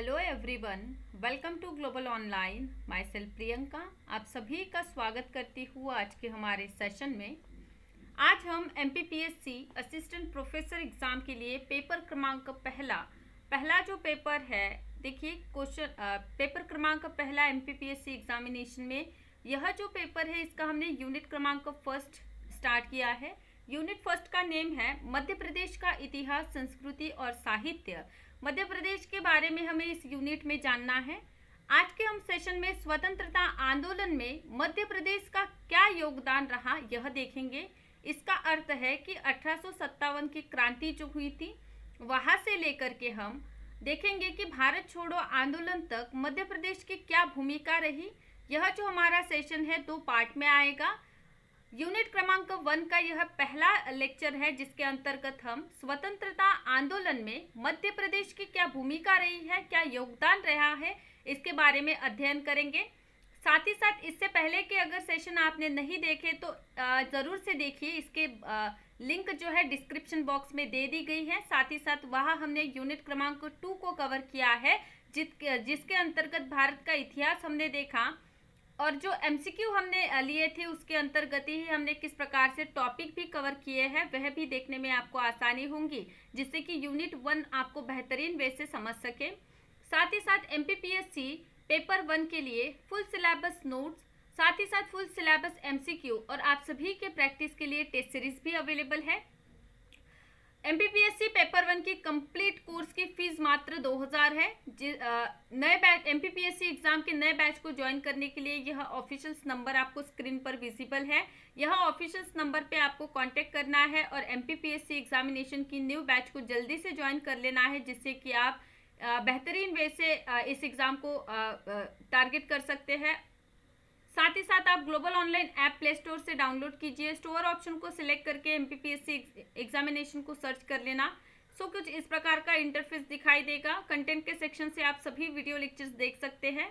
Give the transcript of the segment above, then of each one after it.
Hello everyone, welcome to global online. Myself Priyanka आप सभी का स्वागत करती हूँ आज के हमारे सेशन में। आज हम MPPSC असिस्टेंट प्रोफेसर एग्ज़ाम के लिए पेपर क्रमांक पहला जो पेपर है, देखिए क्वेश्चन पेपर क्रमांक पहला MPPSC एग्जामिनेशन में यह जो पेपर है इसका हमने यूनिट क्रमांक फर्स्ट स्टार्ट किया है। यूनिट फर्स्ट का नेम है मध्य प्रदेश का इतिहास, संस्कृति और साहित्य। मध्य प्रदेश के बारे में हमें इस यूनिट में जानना है। आज के हम सेशन में स्वतंत्रता आंदोलन में मध्य प्रदेश का क्या योगदान रहा यह देखेंगे। इसका अर्थ है कि 1857 की क्रांति जो हुई थी वहां से लेकर के हम देखेंगे कि भारत छोड़ो आंदोलन तक मध्य प्रदेश की क्या भूमिका रही। यह जो हमारा सेशन है 2 पार्ट में आएगा। यूनिट क्रमांक 1 का यह पहला लेक्चर है जिसके अंतर्गत हम स्वतंत्रता आंदोलन में मध्य प्रदेश की क्या भूमिका रही है, क्या योगदान रहा है, इसके बारे में अध्ययन करेंगे। साथ ही साथ इससे पहले के अगर सेशन आपने नहीं देखे तो ज़रूर से देखिए। इसके लिंक जो है डिस्क्रिप्शन बॉक्स में दे दी गई है। साथ ही साथ वहाँ हमने यूनिट क्रमांक 2 को कवर किया है जिसके अंतर्गत भारत का इतिहास हमने देखा और जो MCQ हमने लिए थे उसके अंतर्गत ही हमने किस प्रकार से टॉपिक भी कवर किए हैं वह भी देखने में आपको आसानी होंगी, जिससे कि यूनिट 1 आपको बेहतरीन वे से समझ सके। साथ ही साथ MPPSC पेपर 1 के लिए फुल सिलेबस नोट्स, साथ ही साथ फुल सिलेबस MCQ और आप सभी के प्रैक्टिस के लिए टेस्ट सीरीज भी अवेलेबल है। MPPSC पेपर 1 की कंप्लीट कोर्स की फीस मात्र 2000 है। नए बैच MPPSC एग्जाम के नए बैच को ज्वाइन करने के लिए यह ऑफिशियल नंबर आपको स्क्रीन पर विजिबल है। यह ऑफिशियल नंबर पे आपको कांटेक्ट करना है और MPPSC एग्जामिनेशन की न्यू बैच को जल्दी से ज्वाइन कर लेना है, जिससे कि आप बेहतरीन वे से इस एग्ज़ाम को टारगेट कर सकते हैं। साथ ही साथ आप global online app play store से डाउनलोड कीजिए। स्टोर ऑप्शन को सिलेक्ट करके MPPSC एग्जामिनेशन को सर्च कर लेना। कुछ इस प्रकार का इंटरफेस दिखाई देगा। कंटेंट के सेक्शन से आप सभी वीडियो लेक्चर्स देख सकते हैं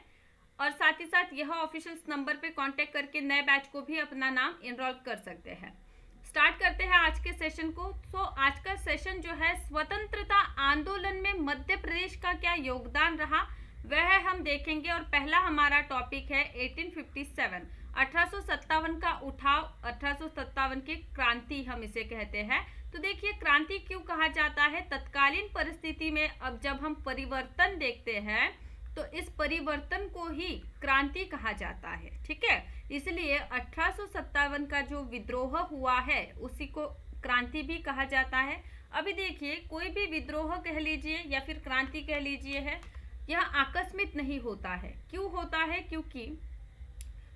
और साथ ही साथ यह ऑफिशियल नंबर पे कांटेक्ट करके नए बैच को भी अपना नाम इनरोल कर सकते हैं। स्टार्ट करते हैं आज के सेशन को। आज का सेशन जो है स्वतंत्रता आंदोलन में मध्य प्रदेश का क्या योगदान रहा वह हम देखेंगे। और पहला हमारा टॉपिक है 1857, 1857 का उठाव, 1857 की क्रांति हम इसे कहते हैं। तो देखिए क्रांति क्यों कहा जाता है। तत्कालीन परिस्थिति में अब जब हम परिवर्तन देखते हैं तो इस परिवर्तन को ही क्रांति कहा जाता है, ठीक है। इसलिए 1857 का जो विद्रोह हुआ है उसी को क्रांति भी कहा जाता है। अभी देखिए कोई भी विद्रोह कह लीजिए या फिर क्रांति कह लीजिए है, यह आकस्मिक नहीं होता है। क्यों होता है? क्योंकि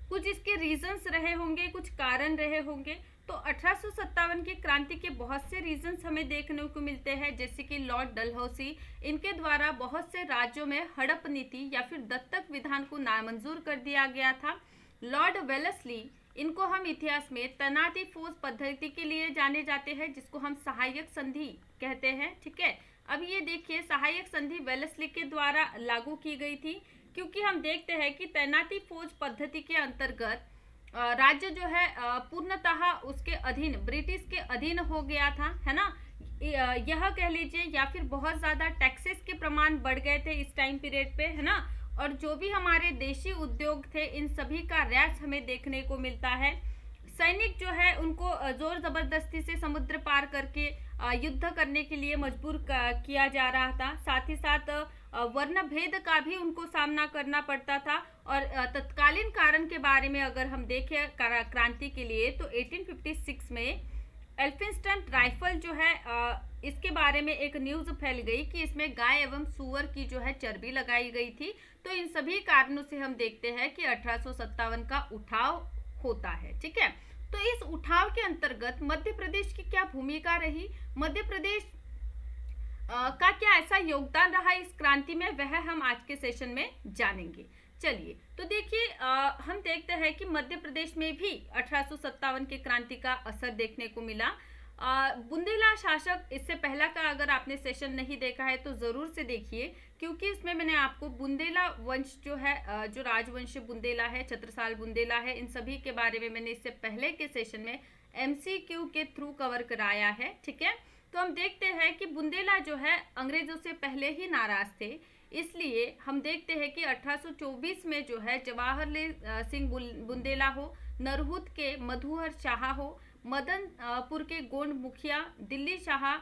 कुछ इसके रीजंस रहे होंगे, कुछ कारण रहे होंगे। तो 1857 की क्रांति के बहुत से रीजंस हमें देखने को मिलते हैं, जैसे कि लॉर्ड डलहौसी, इनके द्वारा बहुत से राज्यों में हड़प नीति या फिर दत्तक विधान को नामंजूर कर दिया गया था। लॉर्ड वेलेस्ली, इनको हम इतिहास में तैनाती फौज पद्धति के लिए जाने जाते हैं, जिसको हम सहायक संधि कहते हैं, ठीक है। अब ये देखिए सहायक संधि वेलेस्ली के द्वारा लागू की गई थी, क्योंकि हम देखते हैं कि तैनाती फौज पद्धति के अंतर्गत राज्य जो है पूर्णतः उसके अधीन, ब्रिटिश के अधीन हो गया था, है ना। यह कह लीजिए या फिर बहुत ज़्यादा टैक्सेस के प्रमाण बढ़ गए थे इस टाइम पीरियड पे, है ना। और जो भी हमारे देशी उद्योग थे इन सभी का रैश हमें देखने को मिलता है। सैनिक जो है उनको जोर जबरदस्ती से समुद्र पार करके युद्ध करने के लिए मजबूर किया जा रहा था। साथ ही साथ वर्ण भेद का भी उनको सामना करना पड़ता था। और तत्कालीन कारण के बारे में अगर हम देखें क्रांति के लिए तो 1856 में एल्फिंस्टन राइफल जो है इसके बारे में एक न्यूज़ फैल गई कि इसमें गाय एवं सूअर की जो है चर्बी लगाई गई थी। तो इन सभी कारणों से हम देखते हैं कि 1857 का उठाव होता है, ठीक है। तो इस उठाव के अंतर्गत मध्य प्रदेश की क्या भूमिका रही, मध्य प्रदेश का क्या ऐसा योगदान रहा इस क्रांति में, वह हम आज के सेशन में जानेंगे। चलिए तो देखिए हम देखते हैं कि मध्य प्रदेश में भी 1857 की क्रांति का असर देखने को मिला। बुंदेला शासक, इससे पहला का अगर आपने सेशन नहीं देखा है तो ज़रूर से देखिए, क्योंकि इसमें मैंने आपको बुंदेला वंश जो है जो राजवंश बुंदेला है, छत्रसाल बुंदेला है, इन सभी के बारे में मैंने इससे पहले के सेशन में MCQ के थ्रू कवर कराया है, ठीक है। तो हम देखते हैं कि बुंदेला जो है अंग्रेजों से पहले ही नाराज थे। इसलिए हम देखते हैं कि 1824 में जो है जवाहरलाल सिंह बुंदेला हो, नरहुत के मधुहर शाह हो, मदनपुर के गोंड मुखिया, दिल्ली शाह,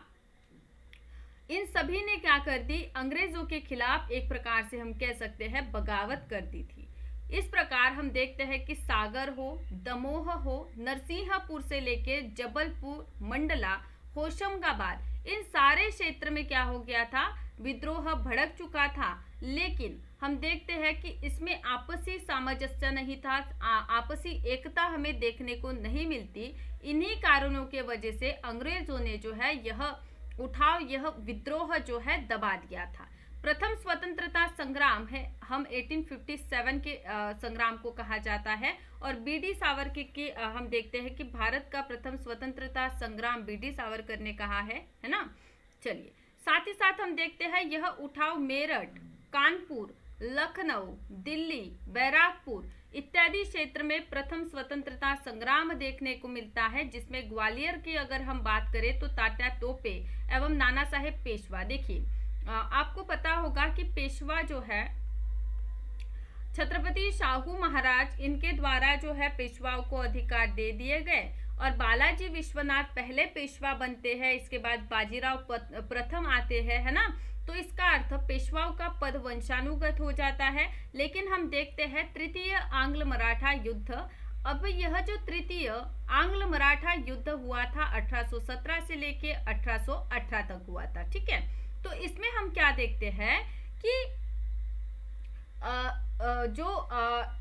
इन सभी ने क्या कर दी, अंग्रेजों के खिलाफ एक प्रकार से हम कह सकते हैं बगावत कर दी थी। इस प्रकार हम देखते हैं कि सागर हो, दमोह हो, नरसिंहपुर से लेके जबलपुर, मंडला, होशंगाबाद, इन सारे क्षेत्र में क्या हो गया था, विद्रोह भड़क चुका था। लेकिन हम देखते हैं कि इसमें आपसी सामंजस्य नहीं था, आपसी एकता हमें देखने को नहीं मिलती। इन्हीं कारणों के वजह से अंग्रेजों ने जो है यह उठाव, यह विद्रोह जो है दबा दिया था। प्रथम स्वतंत्रता संग्राम है, हम 1857 के संग्राम को कहा जाता है। और बीडी सावरकर की हम देखते हैं कि भारत का प्रथम स्वतंत्रता संग्राम बीडी सावरकर ने कहा है ना। चलिए, साथ ही साथ हम देखते हैं यह उठाव मेरठ, कानपुर, लखनऊ, दिल्ली, बैराकपुर इत्यादि क्षेत्र में प्रथम स्वतंत्रता संग्राम देखने को मिलता है, जिसमें ग्वालियर की अगर हम बात करें तो तात्या तोपे एवं नाना साहेब पेशवा। देखिए, आपको पता होगा कि पेशवा जो है छत्रपति शाहू महाराज, इनके द्वारा जो है पेशवाओं को अधिकार दे दिए गए और बालाजी विश्वनाथ पहले पेशवा बनते हैं, इसके बाद बाजीराव प्रथम आते हैं, है ना। तो इसका अर्थ पेशवाओं का पद वंशानुगत हो जाता है। लेकिन हम देखते हैं तृतीय आंग्ल मराठा युद्ध, अब यह जो तृतीय आंग्ल मराठा युद्ध हुआ था 1817 से लेके 1818 तक हुआ था, ठीक है। तो इसमें हम क्या देखते हैं कि जो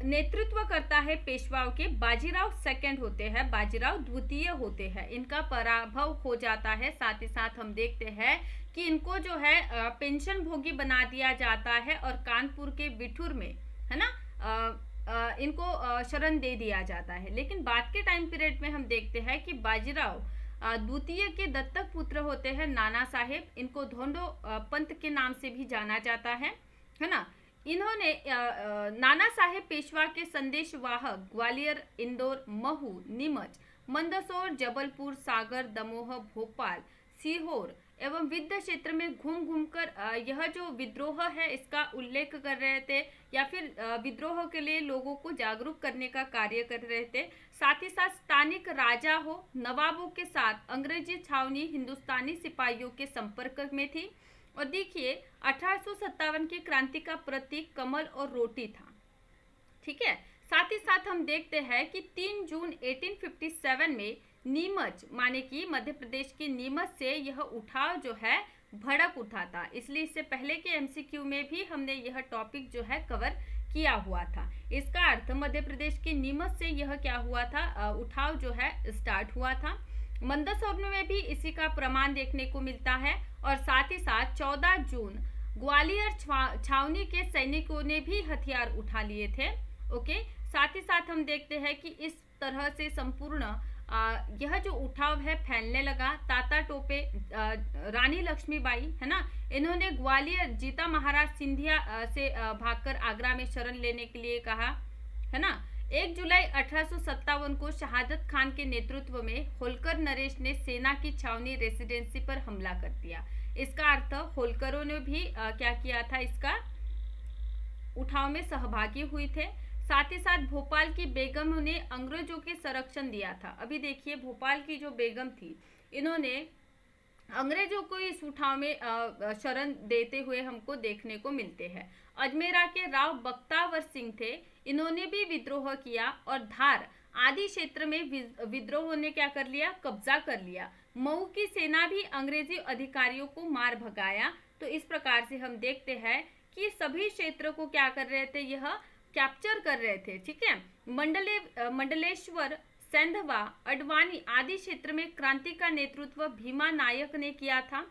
नेतृत्व करता है पेशवाओं के, बाजीराव सेकंड होते हैं, बाजीराव द्वितीय होते हैं, इनका पराभव हो जाता है। साथ ही साथ हम देखते हैं कि इनको जो है पेंशन भोगी बना दिया जाता है और कानपुर के बिठूर में, है ना, इनको शरण दे दिया जाता है। लेकिन बाद के टाइम पीरियड में हम देखते हैं कि बाजीराव द्वितीय के दत्तक पुत्र होते हैं नाना साहेब, इनको धोंडो पंत के नाम से भी जाना जाता है ना। इन्होंने नाना साहेब पेशवा के संदेशवाहक ग्वालियर, इंदौर, महू, नीमच, मंदसौर, जबलपुर, सागर, दमोह, भोपाल, सीहोर एवं विद्या क्षेत्र में घूम घूमकर यह जो विद्रोह है इसका उल्लेख कर रहे थे, या फिर विद्रोह के लिए लोगों को जागरूक करने का कार्य कर रहे थे। साथ ही साथ स्थानिक राजा हो, नवाबों के साथ अंग्रेजी छावनी हिंदुस्तानी सिपाहियों के संपर्क में थी। और देखिए, 1857 की क्रांति का प्रतीक कमल और रोटी था, ठीक है। साथ ही साथ हम देखते हैं कि 3 जून 1857 में नीमच, माने कि मध्य प्रदेश की नीमच से यह उठाव जो है भड़क उठा था। इसलिए इससे पहले के एमसीक्यू में भी हमने यह टॉपिक जो है कवर किया हुआ था। इसका अर्थ मध्य प्रदेश की नीमच से यह क्या हुआ था, उठाव जो है स्टार्ट हुआ था। मंदसौर में भी इसी का प्रमाण देखने को मिलता है। और साथ ही साथ 14 जून ग्वालियर छावनी के सैनिकों ने भी हथियार उठा लिए थे, ओके। साथ ही साथ हम देखते हैं कि इस तरह से संपूर्ण यह जो उठाव है फैलने लगा। तात्या टोपे, रानी लक्ष्मीबाई, है ना, इन्होंने ग्वालियर जीता महाराज सिंधिया से भागकर आगरा में शरण लेने के लिए कहा, है ना। 1 जुलाई 1857 को शहादत खान के नेतृत्व में होलकर नरेश ने सेना की छावनी रेसिडेंसी पर हमला कर दिया। इसका अर्थ होलकरों ने भी क्या किया था, इसका उठाव में सहभागी हुए थे। साथ ही साथ भोपाल की बेगम ने अंग्रेजों के संरक्षण दिया था। अभी देखिए, भोपाल की जो बेगम थी, इन्होंने अंग्रेजों को इस उठाव में शरण देते हुए हमको देखने को मिलते हैं। अजमेरा के राव बख्तावर सिंह थे, इन्होंने भी विद्रोह किया और धार आदि क्षेत्र में विद्रोह ने क्या कर लिया, कब्जा कर लिया। मऊ की सेना भी अंग्रेजी अधिकारियों को मार भगाया। तो इस प्रकार से हम देखते हैं कि सभी क्षेत्र को क्या कर रहे थे, यह कैप्चर कर रहे थे, ठीक है। मंडलेश्वर, सेंधवा, अडवाणी आदि क्षेत्र में क्रांति का नेतृत्व भीमा नायक ने किया था।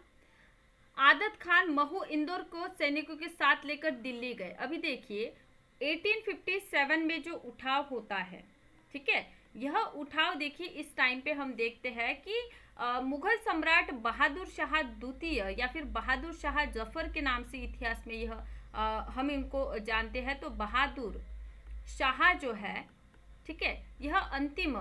आदत खान महू, इंदौर को सैनिकों के साथ लेकर दिल्ली गए। अभी देखिए, 1857 में जो उठाव होता है, ठीक है, यह उठाव देखिए इस टाइम पे हम देखते हैं कि मुगल सम्राट बहादुर शाह द्वितीय या फिर बहादुर शाह जफर के नाम से इतिहास में यह हम इनको जानते हैं। तो बहादुर शाह जो है, ठीक है, यह अंतिम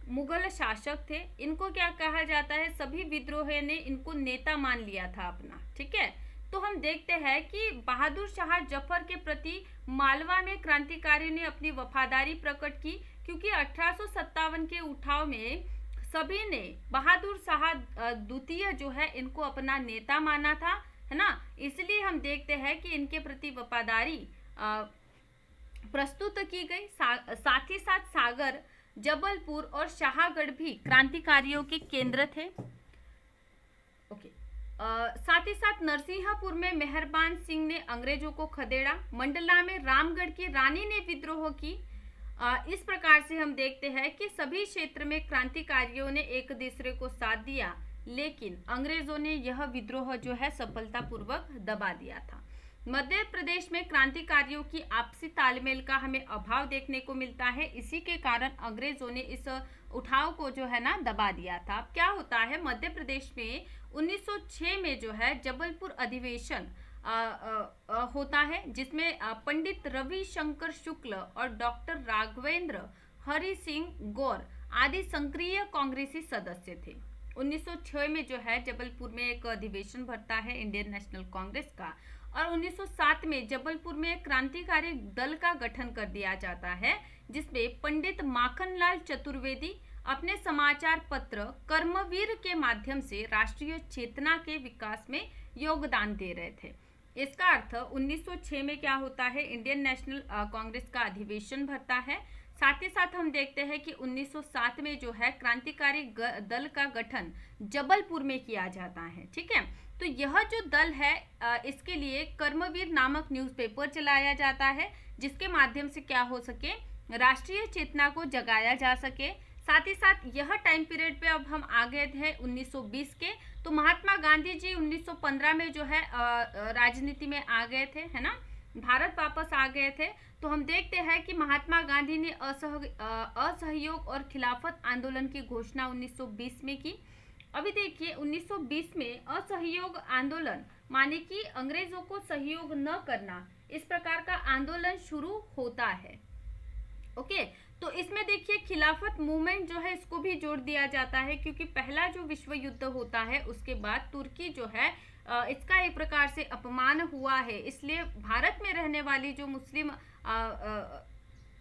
मुगल शासक थे। इनको क्या कहा जाता है, सभी विद्रोह ने इनको नेता मान लिया था अपना, ठीक है। तो हम देखते हैं कि बहादुर शाह जफर के प्रति मालवा में क्रांतिकारियों ने अपनी वफादारी प्रकट की, क्योंकि 1857 के उठाव में सभी ने बहादुर शाह द्वितीय जो है इनको अपना नेता माना था, है ना। इसलिए हम देखते हैं कि इनके प्रति वफादारी प्रस्तुत की गई। साथ ही साथ सागर, जबलपुर और शाहगढ़ भी क्रांतिकारियों के केंद्र थे। ओके। साथ ही साथ नरसिंहपुर में मेहरबान सिंह ने अंग्रेजों को खदेड़ा। मंडला में रामगढ़ की रानी ने विद्रोह की। इस प्रकार से हम देखते हैं कि सभी क्षेत्र में क्रांतिकारियों ने एक दूसरे को साथ दिया, लेकिन अंग्रेजों ने यह विद्रोह जो है सफलतापूर्वक दबा दिया था। मध्य प्रदेश में क्रांतिकारियों की आपसी तालमेल का हमें अभाव देखने को मिलता है। इसी के कारण अंग्रेजों ने इस उठाव को जो है ना दबा दिया था। अब क्या होता है, मध्य प्रदेश में 1906 में जो है जबलपुर अधिवेशन होता है, जिसमें पंडित रविशंकर शुक्ल और डॉक्टर राघवेंद्र हरि सिंह गौर आदि सक्रिय कांग्रेसी सदस्य थे। 1906 में जो है जबलपुर में एक अधिवेशन भरता है इंडियन नेशनल कांग्रेस का, और 1907 में जबलपुर में क्रांतिकारी दल का गठन कर दिया जाता है, जिसमें पंडित माखनलाल चतुर्वेदी अपने समाचार पत्र कर्मवीर के माध्यम से राष्ट्रीय चेतना के विकास में योगदान दे रहे थे। इसका अर्थ 1906 में क्या होता है, इंडियन नेशनल कांग्रेस का अधिवेशन भरता है। साथ ही साथ हम देखते हैं कि 1907 में जो है क्रांतिकारी दल का गठन जबलपुर में किया जाता है। ठीक है, तो यह जो दल है इसके लिए कर्मवीर नामक न्यूज़पेपर चलाया जाता है, जिसके माध्यम से क्या हो सके, राष्ट्रीय चेतना को जगाया जा सके। साथ ही साथ यह टाइम पीरियड पे अब हम आ गए थे 1920 के, तो महात्मा गांधी जी 1915 में जो है राजनीति में आ गए थे, है ना, भारत वापस आ गए थे। तो हम देखते हैं कि महात्मा गांधी ने असहयोग और खिलाफत आंदोलन की घोषणा 1920 में की। अभी देखिए 1920 में असहयोग आंदोलन माने कि अंग्रेजों को सहयोग न करना, इस प्रकार का आंदोलन शुरू होता है। ओके, तो इसमें देखिए खिलाफत मूवमेंट जो है इसको भी जोड़ दिया जाता है, क्योंकि पहला जो विश्व युद्ध होता है उसके बाद तुर्की जो है इसका एक प्रकार से अपमान हुआ है, इसलिए भारत में रहने वाली जो मुस्लिम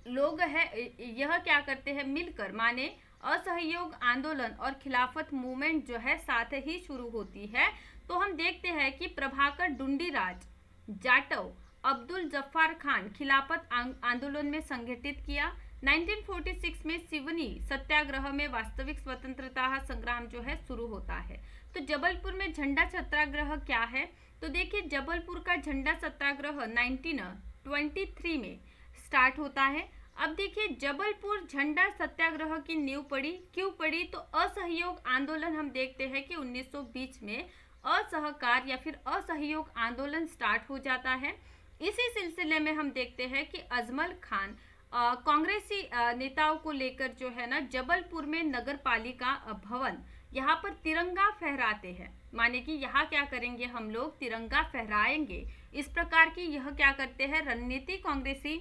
लोग हैं यह क्या करते हैं, मिलकर माने असहयोग आंदोलन और खिलाफत मूवमेंट जो है साथ ही शुरू होती है। तो हम देखते हैं कि प्रभाकर डुंडीराज जाटव अब्दुल जफ्फार खान खिलाफत आंदोलन में संगठित किया। 1946 में सिवनी सत्याग्रह में वास्तविक स्वतंत्रता संग्राम जो है शुरू होता है। तो जबलपुर में झंडा सत्याग्रह क्या है, तो देखिए जबलपुर का झंडा सत्याग्रह 1923 में स्टार्ट होता है। अब देखिए जबलपुर झंडा सत्याग्रह की नींव पड़ी, क्यों पड़ी, तो असहयोग आंदोलन हम देखते हैं कि 1920 में असहकार या फिर असहयोग आंदोलन स्टार्ट हो जाता है। इसी सिलसिले में हम देखते हैं कि अजमल खान कांग्रेसी नेताओं को लेकर जो है ना जबलपुर में नगर पालिका भवन यहाँ पर तिरंगा फहराते हैं, माने कि यहाँ क्या करेंगे, हम लोग तिरंगा फहराएंगे। इस प्रकार की यह क्या करते हैं, रणनीति कांग्रेसी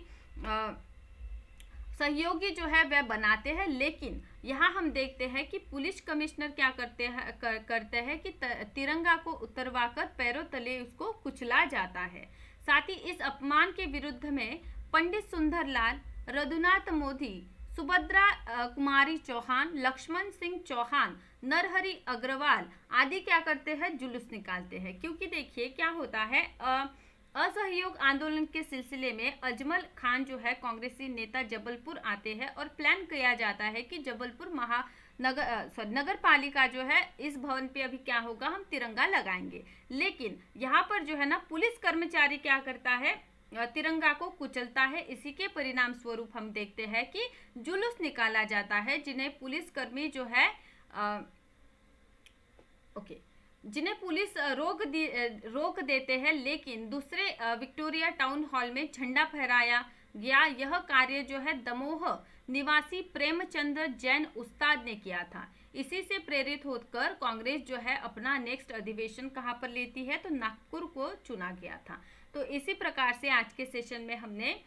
सहयोगी जो है वह बनाते हैं। लेकिन यहाँ हम देखते हैं कि पुलिस कमिश्नर क्या करते हैं कि तिरंगा को उतरवाकर पैरों तले उसको कुचला जाता है। साथ ही इस अपमान के विरुद्ध में पंडित सुंदरलाल, रघुनाथ मोदी, सुभद्रा कुमारी चौहान, लक्ष्मण सिंह चौहान, नरहरि अग्रवाल आदि क्या करते हैं, जुलूस निकालते हैं। क्योंकि देखिए क्या होता है, असहयोग आंदोलन के सिलसिले में अजमल खान जो है कांग्रेसी नेता जबलपुर आते हैं और प्लान किया जाता है कि जबलपुर नगर पालिका जो है इस भवन पे अभी क्या होगा, हम तिरंगा लगाएंगे। लेकिन यहाँ पर जो है ना पुलिस कर्मचारी क्या करता है, तिरंगा को कुचलता है। इसी के परिणाम स्वरूप हम देखते हैं कि जुलूस निकाला जाता है, जिन्हें पुलिसकर्मी जो है जिन्हें पुलिस रोक देते हैं। लेकिन दूसरे विक्टोरिया टाउन हॉल में झंडा फहराया गया। यह कार्य जो है दमोह निवासी प्रेमचंद्र जैन उस्ताद ने किया था। इसी से प्रेरित होकर कांग्रेस जो है अपना नेक्स्ट अधिवेशन कहाँ पर लेती है, तो नागपुर को चुना गया था। तो इसी प्रकार से आज के सेशन में हमने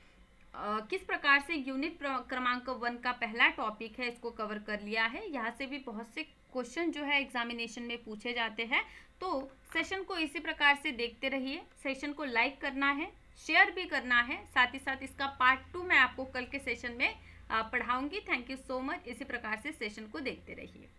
किस प्रकार से यूनिट क्रमांक 1 का पहला टॉपिक है इसको कवर कर लिया है। यहाँ से भी बहुत से क्वेश्चन जो है एग्जामिनेशन में पूछे जाते हैं। तो सेशन को इसी प्रकार से देखते रहिए। सेशन को लाइक करना है, शेयर भी करना है, साथ ही साथ इसका पार्ट 2 मैं आपको कल के सेशन में पढ़ाऊंगी। Thank you so much. इसी प्रकार से सेशन को देखते रहिए।